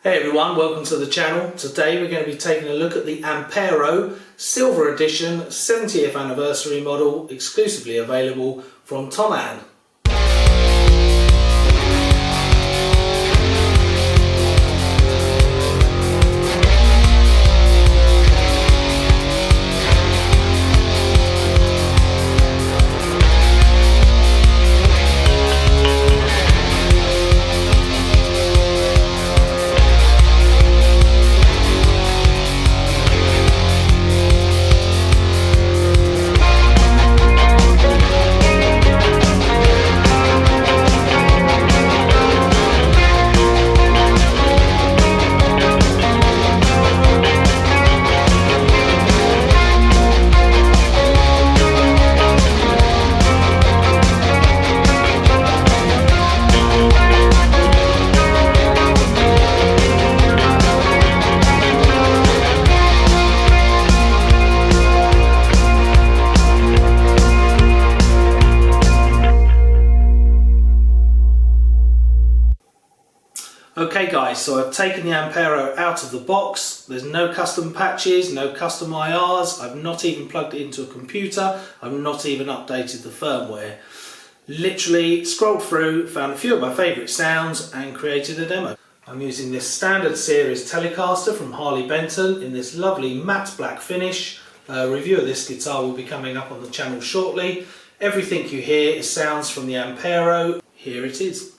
Hey everyone, welcome to the channel. Today we're going to be taking a look at the Ampero Silver Edition 70th anniversary model, exclusively available from Hotone. Okay guys, so I've taken the Ampero out of the box. There's no custom patches, no custom IRs. I've not even plugged it into a computer. I've not even updated the firmware. Literally scrolled through, found a few of my favourite sounds and created a demo. I'm using this standard series Telecaster from Harley Benton in this lovely matte black finish. A review of this guitar will be coming up on the channel shortly. Everything you hear is sounds from the Ampero. Here it is.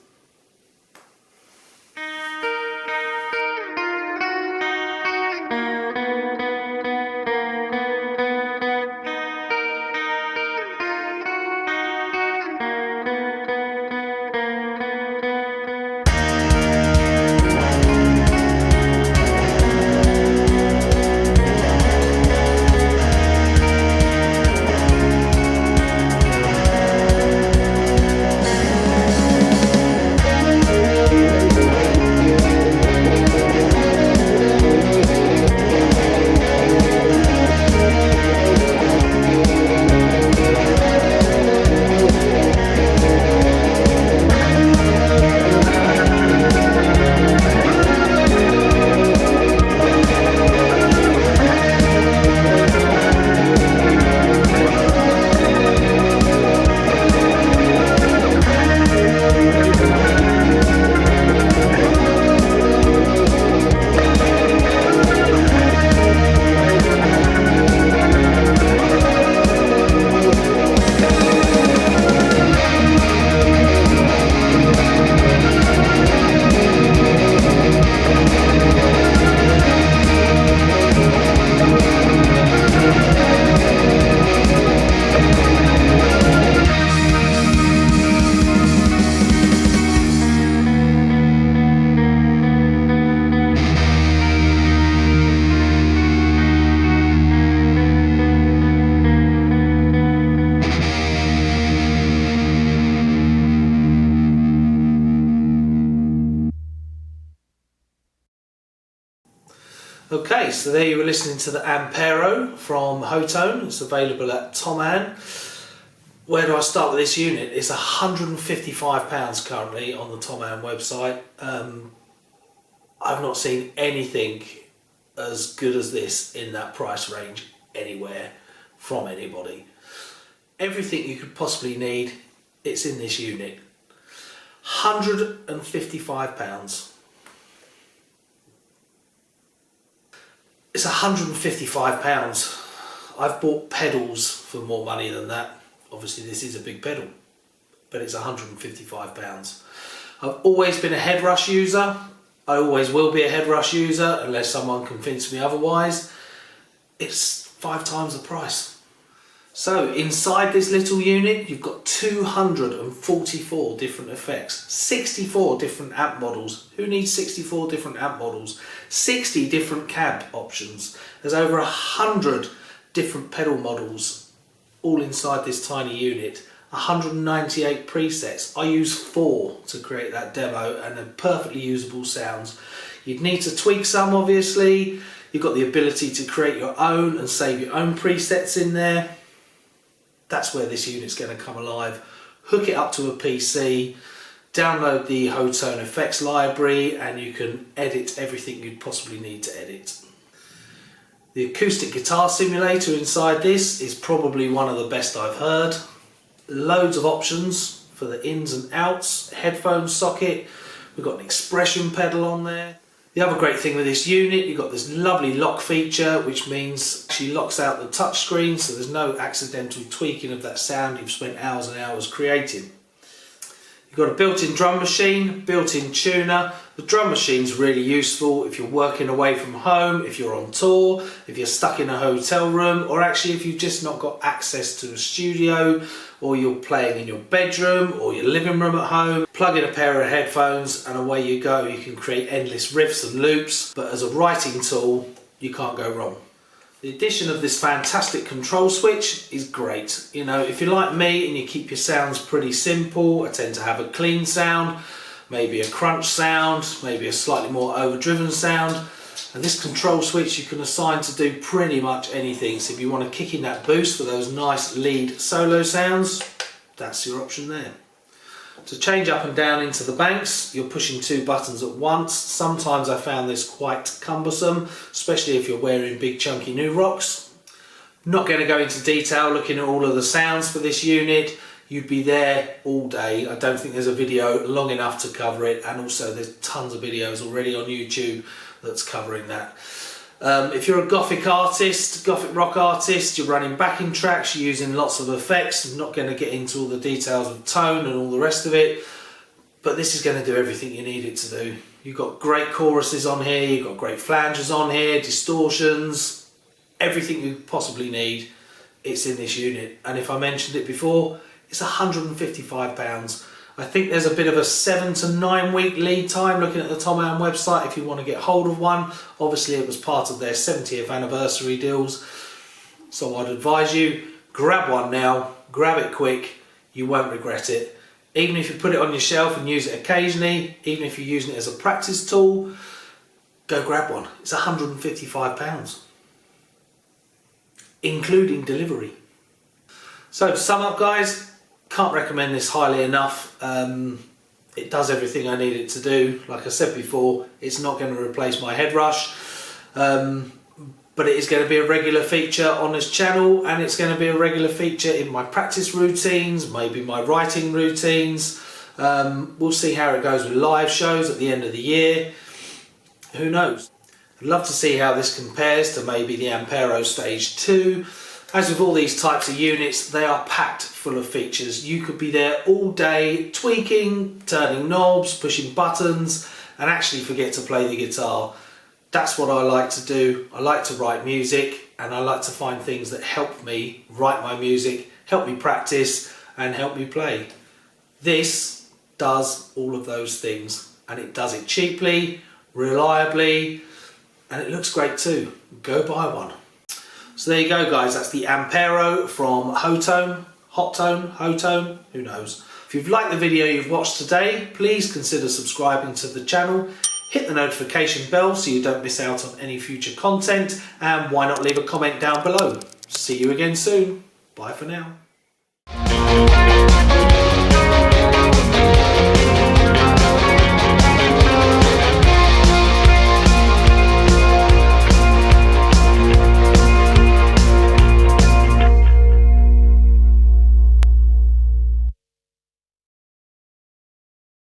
Okay, so there you were listening to the Ampero from Hotone. It's available at Hotone. Where do I start with this unit? It's £155 currently on the Hotone website. I've not seen anything as good as this in that price range anywhere from anybody. Everything you could possibly need, it's in this unit. £155. It's £155. I've bought pedals for more money than that. Obviously this is a big pedal, but it's £155. I've always been a head rush user. I always will be a head rush user unless someone convinces me otherwise. It's 5 times the price. So inside this little unit you've got 244 different effects, 64 different amp models. Who needs 64 different amp models? 60 different cab options. There's over 100 different pedal models all inside this tiny unit. 198 presets. I used 4 to create that demo and they're perfectly usable sounds. You'd need to tweak some obviously. You've got the ability to create your own and save your own presets in there. That's where this unit's going to come alive. Hook it up to a PC, Download the Hotone effects library and you can edit everything you'd possibly need to edit. The acoustic guitar simulator inside this is probably one of the best I've heard. Loads of options for the ins and outs, headphone socket, we've got an expression pedal on there. The other great thing with this unit, you've got this lovely lock feature, which means she locks out the touch screen, so there's no accidental tweaking of that sound you've spent hours and hours creating. You've got a built-in drum machine, built-in tuner. The drum machine's really useful if you're working away from home, if you're on tour, if you're stuck in a hotel room, or actually if you've just not got access to a studio, or you're playing in your bedroom or your living room at home. Plug in a pair of headphones and away you go. You can create endless riffs and loops, but as a writing tool, you can't go wrong. The addition of this fantastic control switch is great. You know, if you're like me and you keep your sounds pretty simple, I tend to have a clean sound, maybe a crunch sound, maybe a slightly more overdriven sound. And this control switch you can assign to do pretty much anything. So if you want to kick in that boost for those nice lead solo sounds, that's your option there. To change up and down into the banks, you're pushing 2 buttons at once. Sometimes I found this quite cumbersome, especially if you're wearing big chunky new rocks. Not going to go into detail looking at all of the sounds for this unit. You'd be there all day. I don't think there's a video long enough to cover it, and also there's tons of videos already on YouTube that's covering that. If you're a Gothic artist, Gothic rock artist, you're running backing tracks, you're using lots of effects. I'm not going to get into all the details of tone and all the rest of it, but this is going to do everything you need it to do. You've got great choruses on here, you've got great flanges on here, distortions, everything you possibly need, it's in this unit. And if I mentioned it before, it's £155. I think there's a bit of a 7 to 9 week lead time looking at the Tom Am website if you want to get hold of one. Obviously it was part of their 70th anniversary deals. So I'd advise you, grab one now, grab it quick, you won't regret it. Even if you put it on your shelf and use it occasionally, even if you're using it as a practice tool, go grab one. It's £155, including delivery. So to sum up guys, can't recommend this highly enough. It does everything I need it to do. Like I said before, it's not going to replace my head rush, but it is going to be a regular feature on this channel, and it's going to be a regular feature in my practice routines, maybe my writing routines. We'll see how it goes with live shows at the end of the year. Who knows? I'd love to see how this compares to maybe the Ampero Stage 2. As with all these types of units, they are packed full of features. You could be there all day tweaking, turning knobs, pushing buttons, and actually forget to play the guitar. That's what I like to do. I like to write music, and I like to find things that help me write my music, help me practice, and help me play. This does all of those things, and it does it cheaply, reliably, and it looks great too. Go buy one. So there you go guys, that's the Ampero from Hotone, Hotone, who knows. If you've liked the video you've watched today, please consider subscribing to the channel, hit the notification bell so you don't miss out on any future content, and why not leave a comment down below. See you again soon, bye for now.